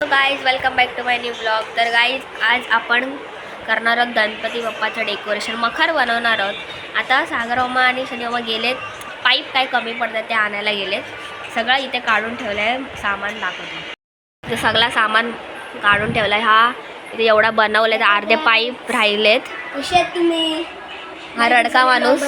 Guys welcome back to my new blog. तर guys आज आपण करणार आहोत गणपती बाप्पाचं डेकोरेशन. मखर बनवणार आहोत. आता सागर मामा आणि शनी मामा गेलेत, पाईप काय कमी पडतात ते आणायला गेलेत. सगळं इथे काढून ठेवलं आहे, सामान दाखवतो. ते सगळं सामान काढून ठेवलं आहे. हा इथे एवढा बनवलं आहे, अर्धे पाईप राहिलेत. कसे आहेत तुम्ही? हा रडका माणूस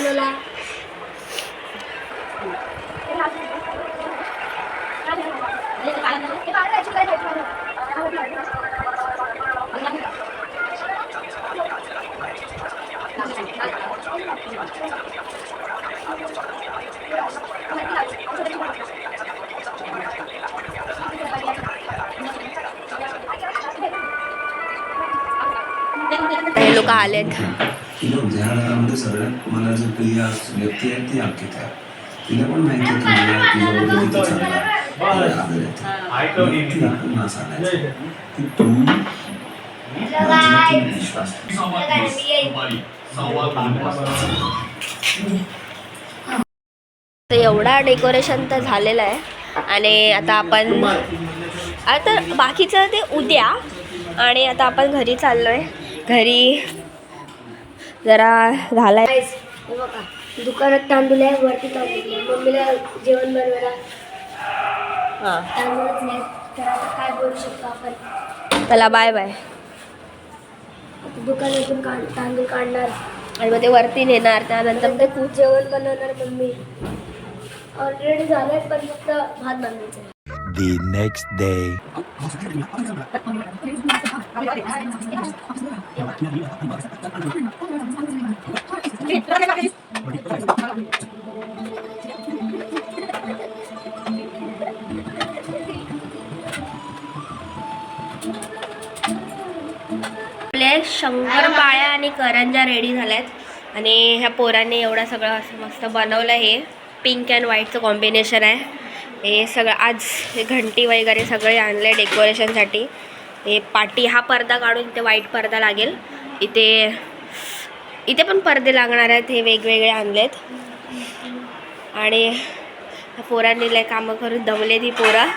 हे लोक आलेत. ज्या घरामध्ये सगळ्यात मला जो प्रिय व्यक्ती आहे ती अंकिता आहे. तिला पण माहिती आहे की मला तुझ्याबरोबर किती चांगला आदर येतो. ती पुन्हा सांगायचं की तू माझ्यावरती विश्वास तर एवढा डेकोरेशन तर झालेलं आहे. आणि आता आपण आता बाकीचं ते उद्या. आणि आता आपण घरी चाललो आहे. घरी जरा झालाय. बघा, दुकानात तांदूळ आहे, वरती तांदूळ आहे. मम्मीला जेवण बनवायला हां, तांदूळच नाही. तर आता काय बोलू शकतो आपण? चला बाय बाय. दुकानातून तांदूळ काढणार आणि मग ते वरती नेणार. त्यानंतर ते खूप जेवण बनवणार मम्मी. ऑलरेडी झालंय, पण फक्त भात बनवायचं आहे. The next day. आपले शंकरपाळ्या आणि करंजा रेडी झाल्यात. आणि ह्या पोरांनी एवढं सगळं असं मस्त बनवलं. हे पिंक अँड व्हाईटचं कॉम्बिनेशन आहे. हे सगळं आज हे घंटी वगैरे सगळे आणले डेकोरेशनसाठी. हे पाटी हा पडदा काढून इथे व्हाईट पडदा लागेल. इथे पण पडदे लागणार आहेत. हे वेगवेगळे आणलेत. आणि पोरांनी लय कामं करून दमले ती पोरं.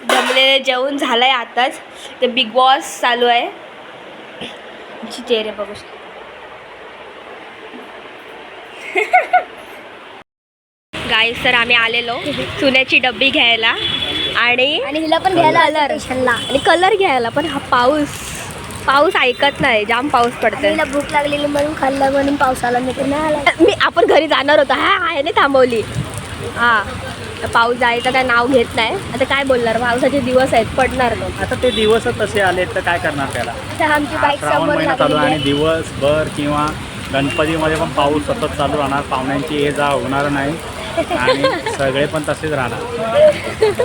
दमले जेवून झालं आहे आताच. ते बिग बॉस चालू आहे. चेहरे बघू शकतो. गाईस, तर आम्ही आलेलो चुन्याची डब्बी घ्यायला आणि हिला पण घ्यायला कलर आणि कलर घ्यायला. पण हा पाऊस ऐकत नाही. जाम पाऊस पडतोय. हिला भूक लागलेली म्हणून खाल्लं, म्हणून पाऊस आला. नाही आला. आपण घरी जाणार होतो. आहे ना, थांबवली. पाऊस जायचं काय नाव घेत नाही. आता काय बोलणार, पावसाचे दिवस आहेत, पडणार तो. आता ते दिवस तसे आले तर काय करणार त्याला. आमची बाईक श्रावण समोर महिना चालू लागलेली आणि दिवसभर किंवा गणपतीमध्ये पण पाऊस सतत चालू राहणार. पाहुण्यांची ये जा होणार नाही आणि सगळे पण तसेच राहणार.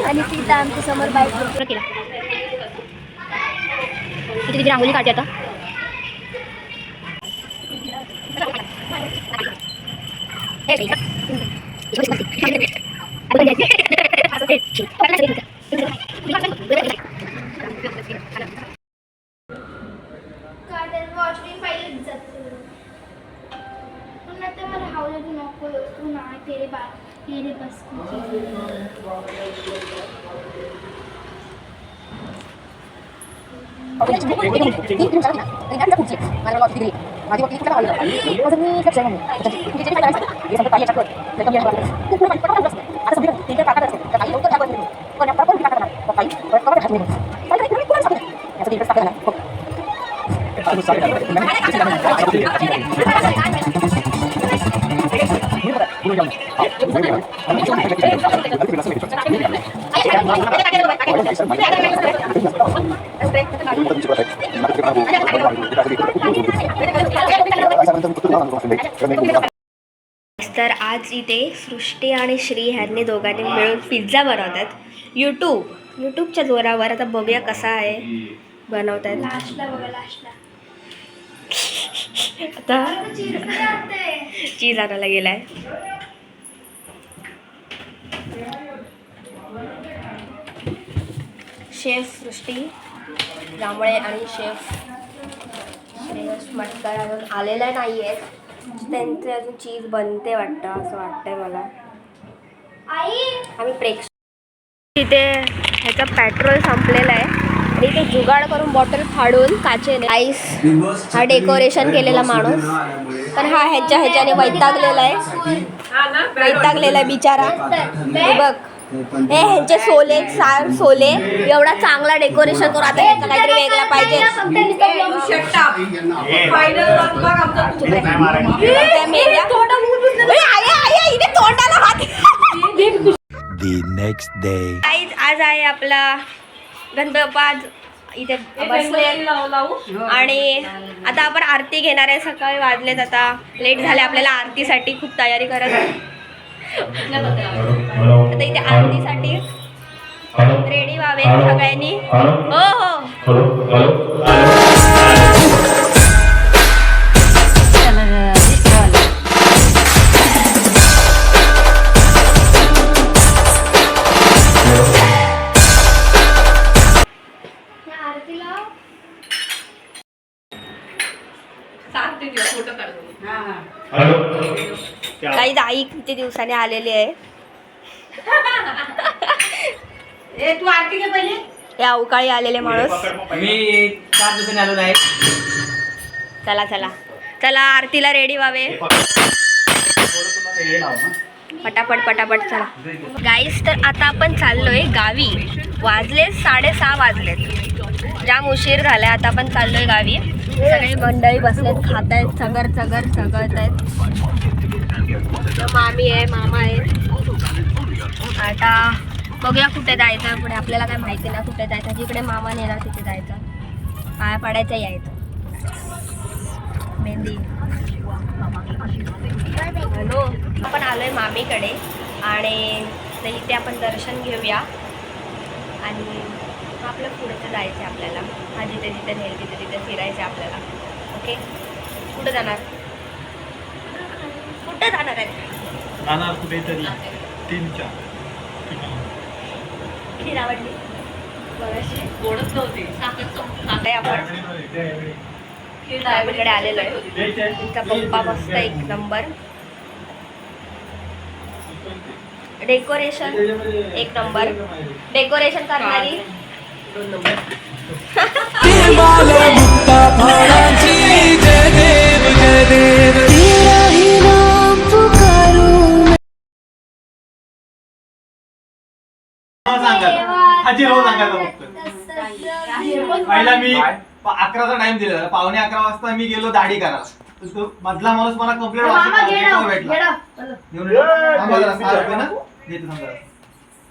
आणि तिथं आमच्या समोर बाईक केला किती रांगोळी काढते आता. तर आज इथे सृष्टी आणि श्री ह्यांनी दोघांनी मिळून पिझ्झा बनवतात. यूट्यूबच्या जोरावर. आता बघूया कसा आहे बनवतात. लास्टला बघा, लास्टला आता चीज आणायला गेलाय. शेफ सृष्टी जांभळे आणि शेफ श्रेयस मटकर अजून आलेला नाही आहेत. त्यांचे अजून चीज बनते वाटतं, असं वाटतंय मला. आम्ही तिथे ह्याचं पेट्रोल संपलेलं आहे आणि ते जुगाड करून बॉटल फाडून काचेने आईस हा डेकोरेशन केलेला माणूस. पण हा ह्याच्याने वैतागलेला आहे बिचारा. हे बघ हे ह्यांचे सोले एवढा चांगला डेकोरेशन करून आता ह्याचं काहीतरी वेगळा पाहिजे. तोंडाला हात. आज आहे आपला गणपती बाप्पा आज इथे बसले आणि आता आपण आरती घेणार आहे. सकाळी वाजलेत आता लेट झाले आपल्याला आरतीसाठी खूप तयारी करत आहे. आता इथे आरतीसाठी रेडी व्हावे सगळ्यांनी. हो काही आई किती दिवसाने आलेली आहे. तू आरती घे पहिले. हे अवकाळी आलेले माणूस. मी 4 दिवसांनी आलो नाही. चला चला चला आरतीला रेडी व्हावे पटापट पटापट. चला गाईस तर आता आपण चाललोय गावी. वाजले 6:30 वाजलेत. जाम उशीर झालाय. आता आपण चाललोय गावी. सगळे मंडळी बसलेत खात आहेत चगर चगळत आहेत. मामी आहे मामा आहे. आता बघूया कुठे जायचं पुढे. आपल्याला काय माहिती ना कुठे जायचं. जिकडे मामा नेणार तिथे जायचं. पाया पाडायचं यायचं. मेहंदी हॅलो आपण आलोय मामीकडे आणि इथे आपण दर्शन घेऊया आणि आपलं पुढे जायचं आहे आपल्याला. हा जिथे जिथे नेल तिथे फिरायचं आहे आपल्याला. ओके कुठं जाणार आहे कुठेतरी 3-4 खीर आवडली बघाशी गोडच नव्हती आपण खीर आलेलो आहे. तुमचा पप्पा मस्त एक नंबर. डेकोरेशन एक नंबर. डेकोरेशन करणारी 2 नंबर. पहिला मी 11चा टाइम दिला. 11:15 वाजता मी गेलो दाढी करायला. तो मधला माणूस मला कंप्लेंट भेटला.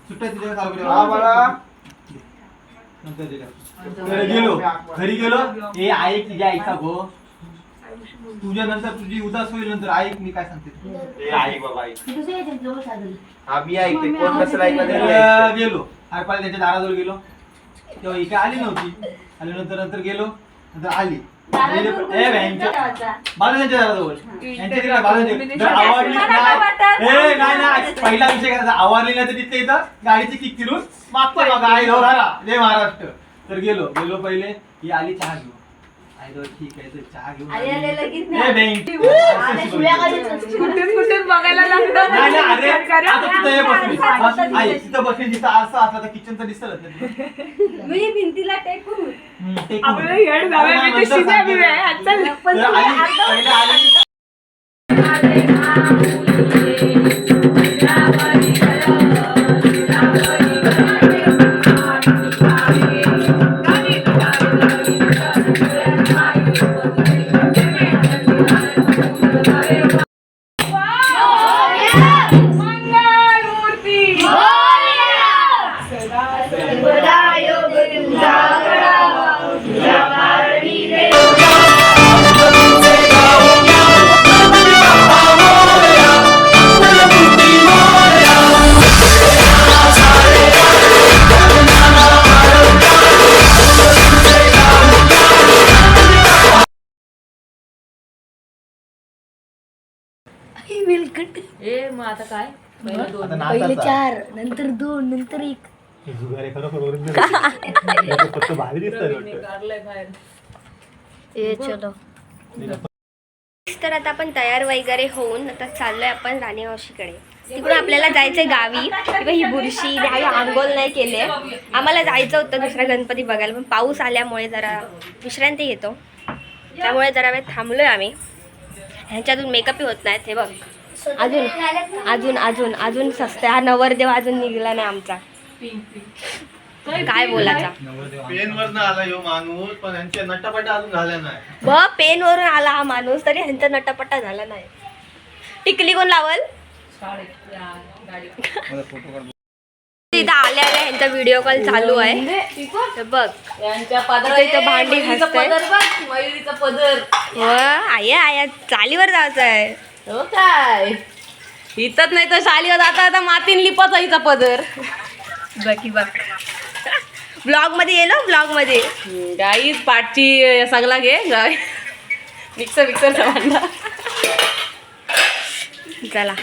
सुट्ट्या गेलो घरी गेलो. हे ऐक तुझ्या आईचा गो तुझ्या नंतर तुझी उदास होईल. नंतर ऐक मी काय सांगते. ऐक बाबा ऐक. आम्ही ऐकते कोण नसेल ऐकलं. गेलो पाहिजे त्यांच्या दाराजवळ गेलो तेव्हा इकडे आली नव्हती. आली नंतर गेलो नंतर आली बालूच्या दाराजवळ. आवडली नाही. पहिला विषय करायचा आवडली नाही तर तिथे इथं गाडीची किक फिरून मागतो बघा आई राहा जय महाराष्ट्र. तर गेलो पहिले ही आली चहा घेऊ. आई ठीक आहे तर चहा घेऊन तिथं बसली जिथं असं असला तर किचनचं दिसत भिंतीला टेकून मग आता काय पहिले 4 नंतर 2 नंतर 1. चलो तर आता आपण तयार वगैरे होऊन आता चाललोय आपण राणी मावशीकडे. तिकडून आपल्याला जायचंय गावी. किंवा ही बुरशी गावी आंघोळ नाही केले. आम्हाला जायचं होतं दुसरा गणपती बघायला, पण पाऊस आल्यामुळे जरा विश्रांती घेतो, त्यामुळे जरा वेळ थांबलोय आम्ही. ह्यांच्यातून मेकअपही होत नाहीत. हे बघ अजून अजून अजून अजून सस्ता हा नवरदेव अजून निघला नाही आमचा. काय बोलायचा. पेनवरनं आला ह्यो माणूस, पण यांच्या नटापटा अजून झाल्या नाही. ब पेन वरून आला हा माणूस, तरी ह्यांचा नटापट्टा झाला नाही. टिकली कोण लावल. इथं आल्या आल्या ह्यांचा व्हिडिओ कॉल चालू आहे. हे बघ इथं भांडी घासताय. मयुरीचा पदर आया आया चालीवर जायचं आहे. हो काय इथंच नाही तर शालीवर जाता आता मातीन लिपाचा हिचा पदर. बाकी बघ ब्लॉग मध्ये येलो. ब्लॉग मध्ये गाईच पाठची सगळा घे गाय मिक्सर मिक्सरचा भांडा. चला